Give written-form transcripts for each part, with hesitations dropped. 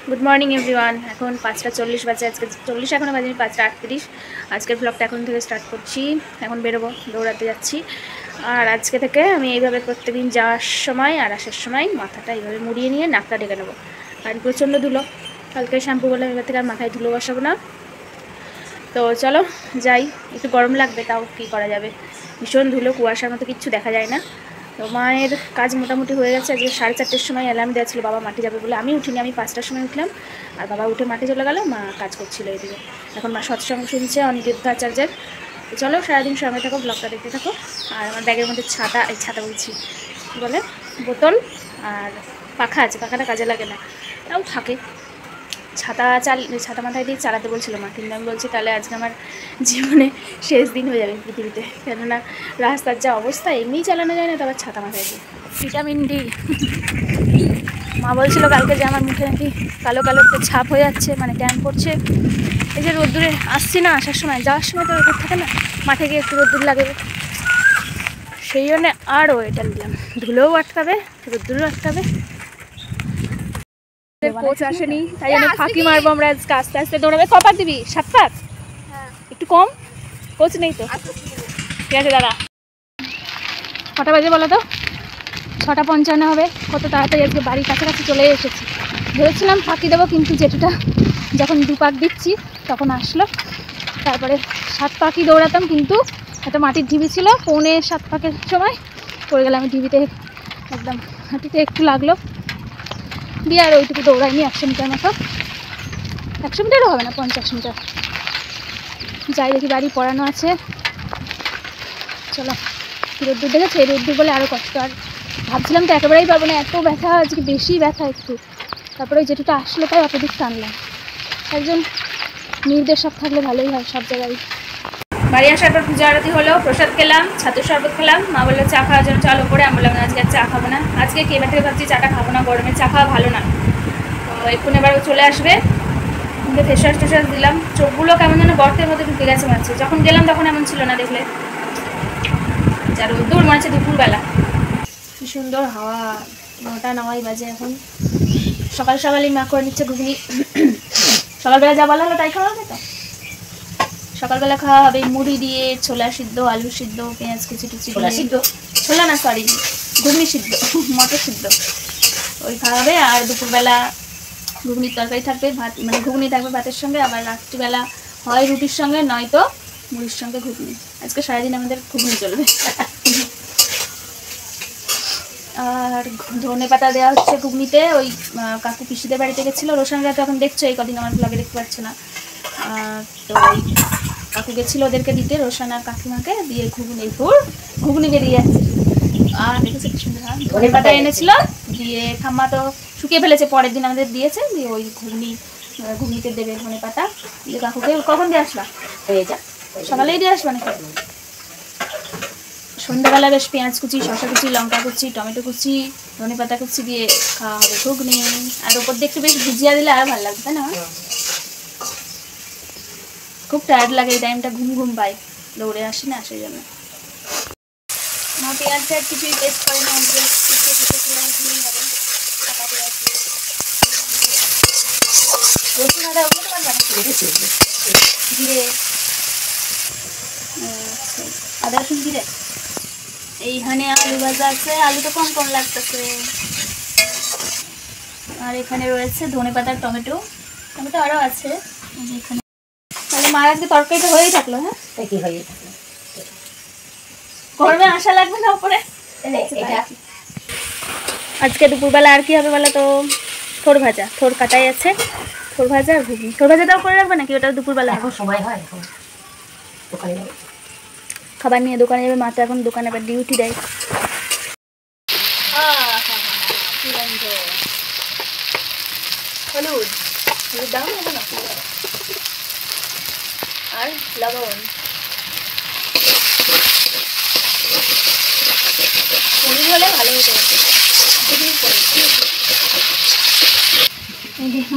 Good morning everyone. এখন 5:40 বাজে, আজকে 40 এখনও বাজে, 5:38। আজকের ব্লগটা এখন থেকে স্টার্ট করছি। এখন বেরোবো, দৌড়াতে যাচ্ছি। আর আজকে থেকে আমি এইভাবে প্রত্যেকদিন যাওয়ার সময় আর আসার সময় মাথাটা এইভাবে মুড়িয়ে নিয়ে নাকটা ডেকে নেবো, কারণ প্রচণ্ড ধুলো। কালকে শ্যাম্পু করলাম, এবার থেকে আর মাথায় ধুলো বসাবো না। তো চলো যাই, একটু গরম লাগবে, তাও কী করা যাবে, ভীষণ ধুলো, কুয়াশার মতো কিচ্ছু দেখা যায় না। তো মায়ের কাজ মোটামুটি হয়ে গেছে। আজকে 4:30-র সময় অ্যালার্ম দেওয়া ছিল বাবা মাঠে যাবে বলে, আমি উঠিনি, আমি 5টার সময় উঠলাম। আর বাবা উঠে মাঠে চলে গেল, মা কাজ করছিল এদিকে। এখন মা সৎসঙ্গ শুনছে অনিরুদ্ধ আচার্যের। তো চলো সারাদিন সঙ্গে থাকো, ব্লগটা দেখতে থাকো। আর আমার ব্যাগের মধ্যে ছাতা বলছি বলে বোতল আর পাখা আছে, পাখাটা কাজে লাগে না, তাও থাকে। ছাতা মাথায় দিয়ে চালাতে বলছিল মা, কিন্তু আমি বলছি তাহলে আজকে আমার জীবনে শেষ দিন হয়ে যাবে পৃথিবীতে, কেননা রাস্তার যা অবস্থা এমনিই চালানো যায় না, তারপর ছাতা মাথায় দিয়ে। Vitamin D. মা বলছিল কালকে যে আমার মুখে নাকি কালো কালো একটা ছাপ হয়ে যাচ্ছে, মানে ট্যান পড়ছে। এই যে রোদ্দুরে আসছি না, আসার সময় যাওয়ার সময় তো রোদ্দুর থাকে না, মাঠে গিয়ে একটু রোদ্দুর লাগে, সেই জন্যে আরও এটা নিলাম, ধুলোও আটকাবে, রোদ্দুরও আটকাবে। কোচ আসেনি, তাই জন্য ফাঁকি মারবো আমরা আজকে, আস্তে আস্তে দৌড়াবে। কপার দিবি? 7 পাক, একটু কম, কোচ নেই তো। ঠিক আছে দাদা। কটা বাজে বলো তো? 6:55 হবে। কত তাড়াতাড়ি আজকে বাড়ির কাছাকাছি চলে এসেছি। ভেবেছিলাম ফাঁকি দেবো, কিন্তু জেঠুটা যখন 2 পাক দিচ্ছি তখন আসলো। তারপরে 7 পাকই দৌড়াতাম, কিন্তু একটা মাটির ঢিবি ছিল, 6:45 পাকের সময় পড়ে গেলাম ঢিবিতে, একদম হাঁটিতে একটু লাগলো দিয়ে আর ওইটুকু দৌড়াইনি। 100 মিটার মতো, 100 মিটারও হবে না, 50 মিটার। যাই দেখি, বাড়ি পড়ানো আছে। চলো, রোদ্দুর দেখেছে, রোদ্দুর বলে আরও কষ্ট। আর ভাবছিলাম তো একেবারেই পারবো না, এত ব্যথা আজকে, বেশি ব্যথা একটু। তারপরে ওই যেটুটা আসলো তাই অতদিক টানলাম। একজন নির্দেশক থাকলে ভালোই হয় সব জায়গায়। বাড়ি আসার পর পূজা আরতি হলো, প্রসাদ খেলাম, ছাতুর শরবত খেলাম। মা বললো চা খাওয়ার জন্য, চল ওপরে। আমি বললাম আজকে আর চা খাবো না, আজকে কি এবার থেকে ভাবছি চাটা খাবো না, গরমে চা খাওয়া ভালো না। তো এখন এবার চলে আসবে, মুখে ফেসওয়াশ টেসওয়াশ দিলাম। চোখগুলো কেমন যেন গর্তের মধ্যে ঢুকে গেছে মনে হচ্ছে, যখন গেলাম তখন এমন ছিল না, দেখলে যা রোদ্দুর, মনে হচ্ছে দুপুরবেলা। কি সুন্দর হাওয়া। 9:09 বাজে এখন। সকাল সকালই মা করে নিচ্ছে ঘুগনি। সকালবেলা যা বলা হলো তাই খাওয়া হবে তো। সকালবেলা খাওয়া হবে মুড়ি দিয়ে, ছোলা সিদ্ধ, আলু সিদ্ধ, পেঁয়াজ কুচি টুচি, ছোলা না সরি, ঘুগনি সিদ্ধ, মটর সিদ্ধ, ওই খাওয়া হবে। আর দুপুরবেলা ঘুগনির তরকারি থাকবে, ভাত মানে ঘুগনি থাকবে ভাতের সঙ্গে। আবার রাত্রিবেলা হয় রুটির সঙ্গে, নয়তো মুড়ির সঙ্গে ঘুগনি। আজকে সারাদিন আমাদের ঘুগনি চলবে। আর ধনে পাতা দেওয়া হচ্ছে ঘুগনিতে। ওই কাকু পিসিদের বাড়িতে গেছিলো, রোশনরা তো এখন দেখছো, এই কদিন আমার ব্লগে দেখতে পাচ্ছ না। তো ওই কাকু গেছিলো ওদেরকে দিতে, রোশন আর কাকিমাকে দিয়ে ঘুগনি বেরিয়ে যাচ্ছে। আর দেখেছি কি সুন্দর ধনে পাতা এনেছিল, দিয়ে ঠাম্মা তো শুকিয়ে ফেলেছে, পরের দিন আমাদের দিয়েছে, দিয়ে ওই ঘুগনিতে দেবে ধনে পাতা দিয়ে। কাকুকে কখন দিয়ে আসবা? হয়ে যা, সকালেই দিয়ে আসবা নাকি? সন্ধ্যাবেলা বেশ পেঁয়াজ কুচি, শসা কুচি, লঙ্কা কুচি, টমেটো কুচি, ধনে পাতা কুচি দিয়ে খাওয়া হবে ঘুগনি। আর ওপর দিয়ে একটু বেশ ভুজিয়া দিলে আর ভালো লাগবে, তাই না? খুব টায়ার্ড লাগে এই টাইমটা, ঘুম ঘুম পাই, দৌড়ে আসি না, সেই জন্য। মা পেঁয়াজ কিছুই টেস্ট করে না, রসুন আদা ওগুলো তো পারবা জিরে, আদা রসুন জিরে। এইখানে আলু ভাজা আছে, আলু তো কম কম লাগতেছে। আর এখানে রয়েছে ধনে পাতার টমেটো আরও আছে এখানে। তাহলে মার আজকে তরকারিটা হয়েই থাকলো। হ্যাঁ, কি হয়ে থাকলো, গরমে আসা লাগবে না উপরে। আজকে দুপুরবেলা আর কি হবে বলো তো? থোর ভাজা, থোর কাটাই আছে, থোর ভাজা আর ঘুগনি। থোর ভাজাটাও করে রাখবে নাকি? ওটা দুপুরবেলা এখন সময় হয়, দোকানে যাবে, খাবার নিয়ে দোকানে যাবে। মা তো এখন দোকানে আবার ডিউটি দেয়। হলুদ দাও না, আর লবণ। পনির হলে ভালো হতো,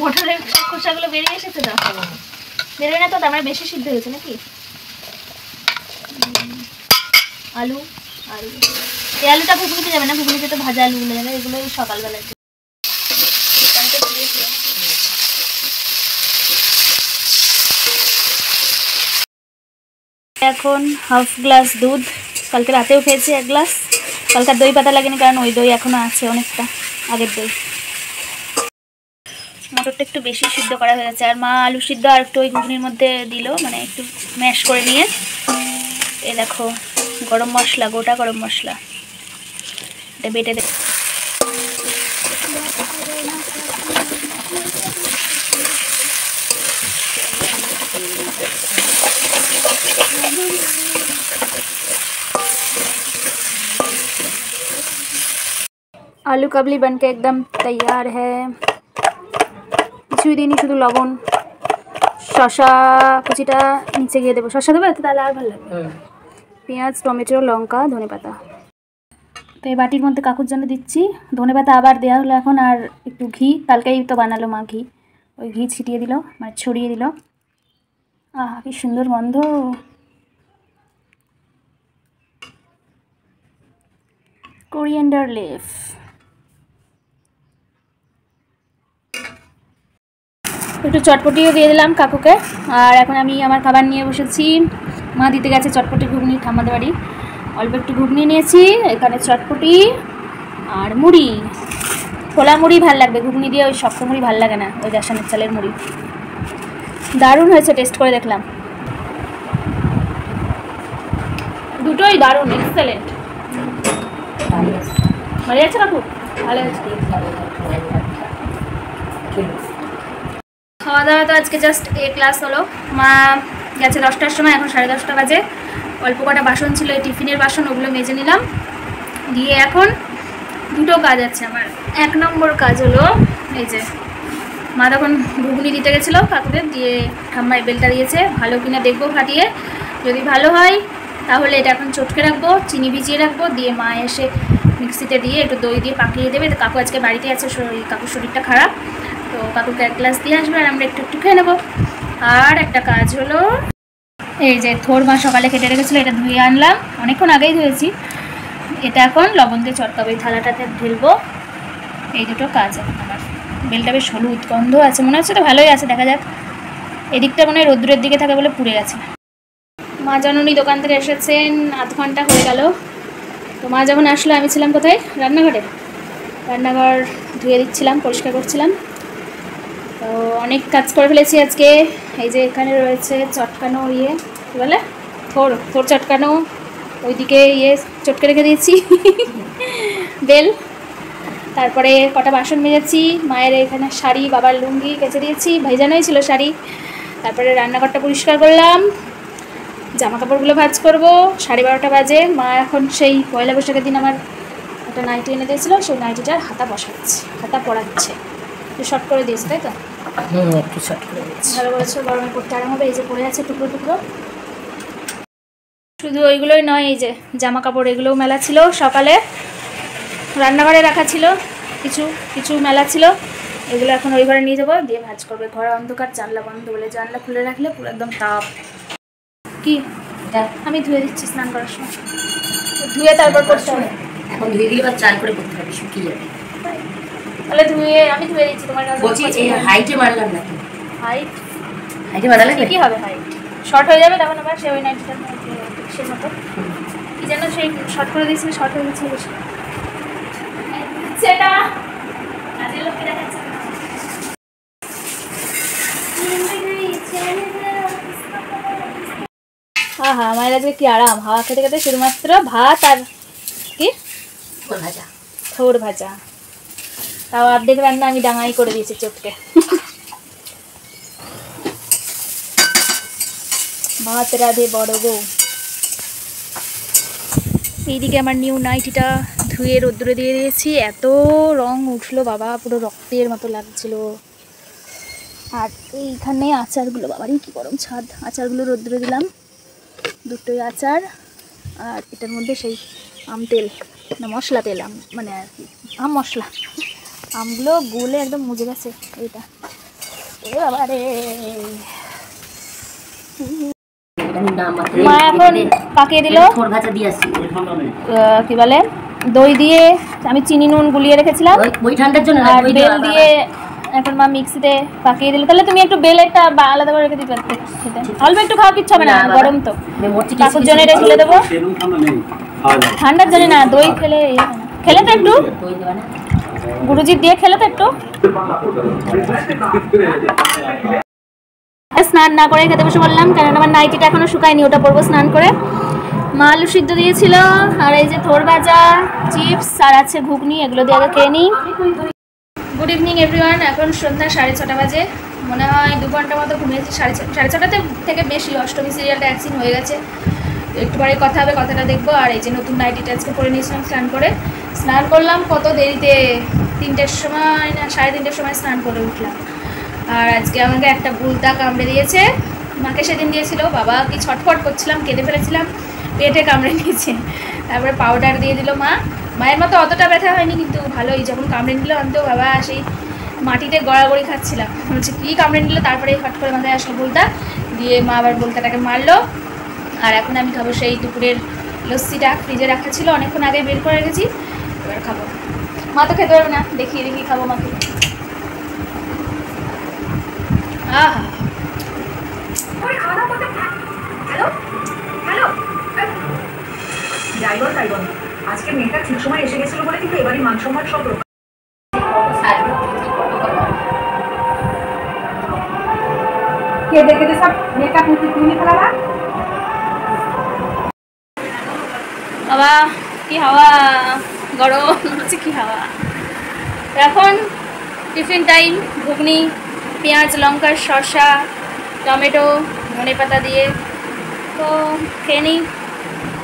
মটরের খোসাগুলো বেরিয়ে এসেছে তো, বেরোয় না তো, তার মানে বেশি সিদ্ধ হয়েছে নাকি? আলু, এই আলুটা ঘুগনিতে যাবে না, ঘুগনিতে তো ভাজা আলুগুলো যাবে, এগুলো সকালবেলায়। এখন হাফ গ্লাস দুধ, কালকে রাতেও খেয়েছি 1 গ্লাস। কালকে দই পাতা লাগেনি কারণ ওই দই এখনো আছে অনেকটা, আগের দই। মটরটা একটু বেশি সিদ্ধ করা হয়েছে, আর মা আলু সিদ্ধ আর একটু ওই ঘুগনির মধ্যে দিল, মানে একটু ম্যাশ করে নিয়ে। এই দেখো গরম মশলা, গোটা গরম মশলা, এটা বেটে দে। आलू काबली बनके एकदम तैयार है। কিছুই দিইনি, শুধু লবণ, শসা কুচিটা নিচে গিয়ে দেবো। শসা দেবো তাহলে আর ভালো লাগবে। পেঁয়াজ, টমেটো, লঙ্কা, ধনেপাতা। তো এই বাটির মধ্যে কাকুর জন্য দিচ্ছি। ধনেপাতা আবার দেওয়া হলো এখন, আর একটু ঘি, কালকেই তো বানালো মা ঘি, ওই ঘি ছিটিয়ে দিল, মানে ছড়িয়ে দিল। আহ কি সুন্দর গন্ধ। Coriander leaf. একটু চটপটিও দিয়ে দিলাম কাকুকে। আর এখন আমি আমার খাবার নিয়ে বসেছি। মা দিতে গেছে চটপটি ঘুগনি ঠাম্মাদের বাড়ি। অল্প একটু ঘুগনি নিয়েছি, এখানে চটপটি আর মুড়ি। খোলা মুড়ি ভাল লাগবে, ঘুগনি দিয়ে ওই শক্ত মুড়ি ভাল লাগে না, ওই রেশনের চালের মুড়ি। দারুণ হয়েছে, টেস্ট করে দেখলাম, দুটোই দারুণ, এক্সেলেন্ট। ভালো আছে কাকু? ভালো আছে। খাওয়া দাওয়া তো আজকে জাস্ট ক্লাস হলো। মা গেছে 10টার সময়, এখন 10:30 বাজে। অল্প কটা বাসন ছিল, এই টিফিনের বাসন, ওগুলো মেজে নিলাম। দিয়ে এখন দুটো কাজ আছে আমার। 1 নম্বর কাজ হলো এই যে মা তখন ঘুগনি দিতে গেছিলো কাকুদের, দিয়ে ঠাম্মায় বেলটা দিয়েছে, ভালো কিনা দেখবো ফাটিয়ে। যদি ভালো হয় তাহলে এটা এখন চটকে রাখবো, চিনি ভিজিয়ে রাখবো, দিয়ে মা এসে মিক্সিতে দিয়ে একটু দই দিয়ে পাকিয়ে দেবে। তো কাকু আজকে বাড়িতে আছে, কাকুর শরীরটা খারাপ, তো কাকুকে 1 গ্লাস দিয়ে আসবে, আর আমরা একটু একটু খেয়ে নেবো। আর একটা কাজ হলো এই যে থোর মা সকালে কেটে রেখেছিলো, এটা ধুয়ে আনলাম, অনেকক্ষণ আগেই ধুয়েছি। এটা এখন লবণ দিয়ে চটকাবো, এই থালাটাতে ঢেলবো। এই দুটো কাজ এখন আমার। বেলটা বেশ হলুদ, গন্ধ আছে, মনে হচ্ছে তো ভালোই আছে, দেখা যাক। এদিকটা মনে হয় রোদ্দুরের দিকে থাকে বলে পুড়ে গেছে। মা জানুনি দোকান থেকে এসেছেন, আধ ঘন্টা হয়ে গেল। তো মা যখন আসলো আমি ছিলাম কোথায়? রান্নাঘরে। রান্নাঘর ধুয়ে দিচ্ছিলাম, পরিষ্কার করছিলাম। তো অনেক কাজ করে ফেলেছি আজকে। এই যে এখানে রয়েছে চটকানো ইয়ে, কী বলে, থোর চটকানো, ওইদিকে ইয়ে চটকে রেখে দিয়েছি বেল। তারপরে কটা বাসন মেজেছি, মায়ের এখানে শাড়ি, বাবার লুঙ্গি কেচে দিয়েছি, ভেজানোই ছিল শাড়ি। তারপরে রান্নাঘরটা পরিষ্কার করলাম, জামা কাপড়গুলো ভাঁজ করবো। 12:30 বাজে। মা এখন সেই পয়লা বৈশাখের দিন আমার একটা নাইটি এনে দিয়েছিলো, সেই নাইটিটার হাতা বসাচ্ছে, হাতা পরাচ্ছে। একটু শর্ট করে দিয়েছে তাই তো? একটু শর্ট করে দিয়েছি, ভালো বলেছো, গরমে পড়তে আরাম হবে। এই যে পড়ে আছে টুকরো টুকরো। শুধু ওইগুলোই নয়, এই যে জামা কাপড়, এগুলোও মেলা ছিল সকালে, রান্নাঘরে রাখা ছিল, কিছু কিছু মেলা ছিল, এগুলো এখন ওই ঘরে নিয়ে যাবো, দিয়ে ভাঁজ করবে। ঘরে অন্ধকার, জানলা বন্ধ, বলে জানলা খুলে রাখলে পুরো একদম তাপ। কি আমি ধুয়ে দিচ্ছি স্নান করার সময়, ধুয়ে তারপর করতে হবে। এখন ধুয়ে দিলে বা চান করে করতে হবে, শুকিয়ে যাবে। তাহলে ধুয়ে আমি ধুয়ে দিচ্ছি। তোমার কাছে বলছি এই হাইটে মারলাম না তো, হাইটে মারালে কি হবে? হাইট শর্ট হয়ে যাবে, তখন আবার সে ওই নাইটটার সে মতো কি যেন সেই শর্ট করে দিয়েছিল, শর্ট হয়ে গেছিল বেশি। সেটা কাজের লোককে দেখাচ্ছে। হ্যাঁ হ্যাঁ, আমার আজকে কি আরাম, হাওয়া খেতে খেতে শুধুমাত্র ভাত আর কি ভাজা, থোর ভাজা। তাও অর্ধেক রান্না আমি ডাঙাই করে দিয়েছি চটকে। ভাত রাধে বড় বউ। এইদিকে আমার নিউ নাইটিটা ধুয়ে রোদ্দুরে দিয়ে দিয়েছি, এত রং উঠলো বাবা, পুরো রক্তের মতো লাগছিল। আর এইখানে আচারগুলো, বাবারই কি গরম ছাদ, আচারগুলো রোদ্দুরে দিলাম, দুটোই আচার। আর এটার মধ্যে সেই আম তেল, না মশলা তেল, আম মানে আর কি আম মশলা, আমগুলো গুলে একদম মুজে গেছে। এইটা এ বাবা রে, মা এখন পাকিয়ে দিল কি বলে দই দিয়ে, আমি চিনি নুন গুলিয়ে রেখেছিলাম, ওই ঠান্ডার জন্য আর বেল দিয়ে এখন মা মিক্সিতে পাকিয়ে দিল। তাহলে তুমি একটু বেলেটা আলাদা করে রেখে দিতে পারতে খেতে। অল্প একটু খাওয়া কিচ্ছু হবে না, গরম তো। কাকুর জন্য এটা ঢেলে দেবো। ঠান্ডার জন্য না, দই খেলে খেলে তো একটু গুরুজি দিয়ে খেলে তো একটু। স্নান না করে খেতে বসে বললাম, কারণ আমার নাইটিটা এখনো শুকায়নি, ওটা পরবো স্নান করে। মা আলু সিদ্ধ দিয়েছিল, আর এই যে থোর ভাজা, চিপস আর আছে ঘুগনি, এগুলো দিয়ে আগে খেয়ে নিই। Good evening everyone. এখন সন্ধ্যা 6:30 বাজে। মনে হয় 2 ঘন্টা মতো ঘুমিয়েছি। 6:30 থেকে বেশি। অষ্টমী সিরিয়ালটা একদিন হয়ে গেছে, একটু পরে কথা হবে, কথাটা দেখবো। আর এই যে নতুন নাইটিটা আজকে পরে নিয়েছিলাম স্নান করে। স্নান করলাম কত দেরিতে, 3টের সময় না 3:30টার সময় স্নান করে উঠলাম। আর আজকে আমাকে একটা বুলতা কামড়ে দিয়েছে। মাকে সেদিন দিয়েছিল, বাবা কি ছটফট করছিলাম, কেঁদে ফেলেছিলাম, পেটে কামড়ে নিয়েছে। তারপরে পাউডার দিয়ে দিল মা। মায়ের মতো অতটা ব্যথা হয়নি, কিন্তু ভালোই। যখন কামড়ে নিল আমি তো বাবা সেই মাটিতে গড়াগড়ি খাচ্ছিলাম, বলছে কী কামড়ে নিল। তারপরে হট করে মাথায় আসলো বলতা, দিয়ে মা আবার বলতাটাকে মারলো। আর এখন আমি খাবো সেই দুপুরের লস্যিটা, ফ্রিজে রাখা ছিল, অনেকক্ষণ আগে বের করে রেখেছি, এবার খাবো। মা তো খেতে পারবে না, দেখিয়ে দেখি খাবো মাকে। আহা আজকে মেয়েটা ঠিক সময় এসে গেছিল বলে কিন্তু এবারে মান সম্মান সব কেঁদে কেঁদে সব মেকআপ তুলে ফেলা। বাবা কি হাওয়া, গরম হচ্ছে, কি হাওয়া। এখন টিফিন টাইম। ঘুগনি, পেঁয়াজ, লঙ্কা, শসা, টমেটো, ধনেপাতা দিয়ে তো খেয়ে নিই।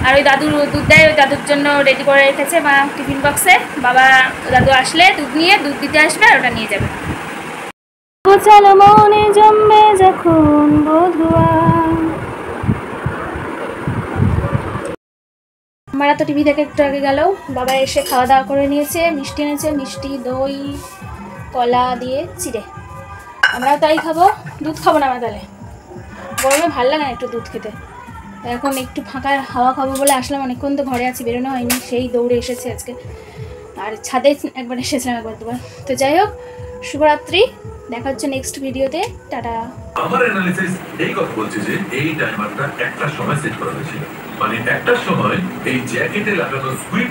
আর ওই দাদুর দুধ দেয়, ওই দাদুর জন্য রেডি করে রেখেছে মা টিফিন বক্সে। বাবা দাদু আসলে দুধ দিতে আসবে, আর ওটা নিয়ে যাবে। চলো মনে জমবে যখন বধুয়া। আমরা তো টিভি দেখে একটু আগে গেল, বাবা এসে খাওয়া দাওয়া করে নিয়েছে, মিষ্টি এনেছে, মিষ্টি, দই, কলা দিয়ে চিড়ে। আমরাও তাই খাবো, দুধ খাবো না আমরা। তাহলে গরমে ভালো লাগে না একটু দুধ খেতে। এখন একটু ফাঁকা হাওয়া খাবো বলে আসলাম, অনেকক্ষণ তো ঘরে আছি, বেরোনো হয়নি, সেই দৌড়ে এসেছে আজকে। আর ছাদে একবার এসেছিলাম, একবার দুবার। তো যাই হোক, শুভরাত্রি, দেখা হচ্ছে নেক্সট ভিডিওতে। টাটা। আমার অ্যানালিসিস এই কথা বলছে যে এই টাইমারটা একটা সময় সেট করা হয়েছিল, মানে একটা সময় এই জ্যাকেটে লাগানো সুইচ